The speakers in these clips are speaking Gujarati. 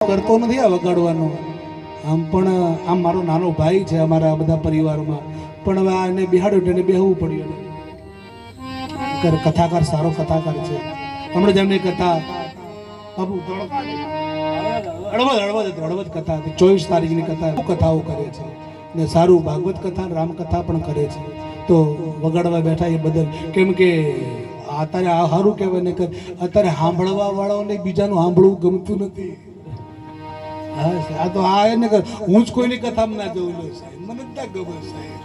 કરતો નથી આ વગાડવાનું. આમ પણ આમ મારો નાનો ભાઈ છે અમારા બધા પરિવારમાં, પણ હવે આને બિહાડ્યો એટલે બેહવું પડ્યું. કથાકાર સારો કથાકાર છે. હમણાં જ એમની કથા બાબુ હળવદ કથા હતી, 24 તારીખની કથા. કથાઓ કરે છે ને સારું ભાગવત કથા રામકથા પણ કરે છે. તો વગાડવા બેઠા એ બદલ, કેમ કે અત્યારે આ સારું કહેવાય ને કે અત્યારે સાંભળવા વાળાઓને બીજાનું સાંભળવું ગમતું નથી. આ તો આ એને હું જ કોઈની કથામાં ના જવું લો સાહેબ, મને જ ના ગમે સાહેબ.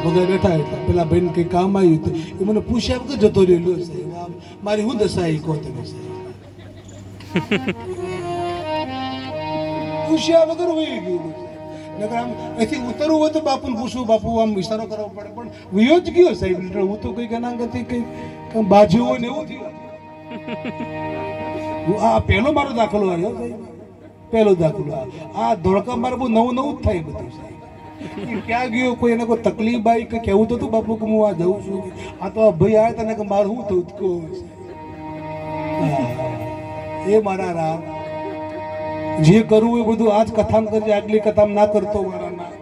વગર બેઠા એટલે પેલા ભાઈને કંઈ કામ આવ્યું હતું એ મને પૂછ્યા વગર જતો રહ્યો સાહેબ. મારી હું દશા એ કહો તમે સાહેબ, પૂછ્યા વગર વહી ગયું. નકર આમ અહીંથી ઉતરવું હોય તો બાપુને પૂછવું, બાપુ આમ વિચારો કરવો પડે, પણ વયો જ ગયો સાહેબ. હું તો કંઈક અનાગતી કંઈક બાજુ હોય ને એવું થયું. આ પહેલો મારો દાખલો આવ્યો સાહેબ, પહેલો દાખલો. આ ધોળકા મારે બહુ નવું નવું જ થાય બધું સાહેબ. ક્યાં ગયો, કોઈ એને કોઈ તકલીફ આવી કે કહેવું તો હતું બાપુ કે હું આ જઉં છું. આ તો આ ભાઈ આવ્યા તને કે મારું શું થયું એ મારા રામ. જે કરવું એ બધું આજ કથામાં કરજે, આગલી કથામાં ના કરતો મારા ના.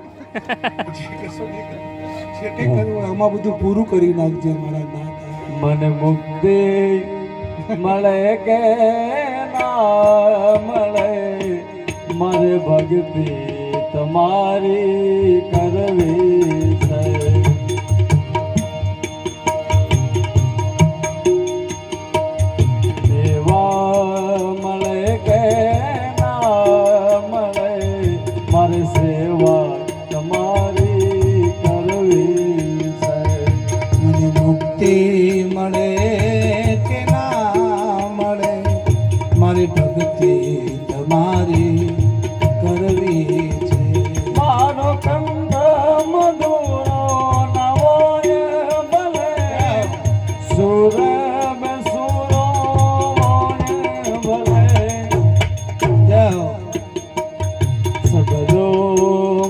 જે કંઈ કરવું આમાં બધું પૂરું કરી નાખજે મારા ના. મને મુક્તિ મળે કે ના મળે, મારે ભક્તિ તમારી કરવી છે. સેવા મળે કે ના મળે, મારે સેવા તમારી કરવી છે. મને મુક્તિ મળે કે ના મળે, મારી ભક્તિ તમારી કરવી છે. મારો કંદ મધુરો નવો ભલે, સુર સુરો ભલે, સબરો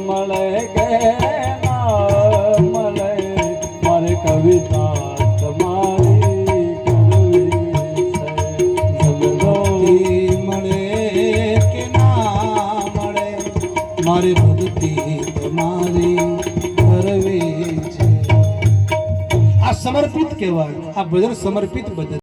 મળે કે ના મળે, મારે કવિતા તમારી કરવી છે. સબરો મળે કે ના મળે, મારી ભક્તિ તમારી કરવી છે. આ સમર્પિત કહેવાય, આ ભજન સમર્પિત ભજન.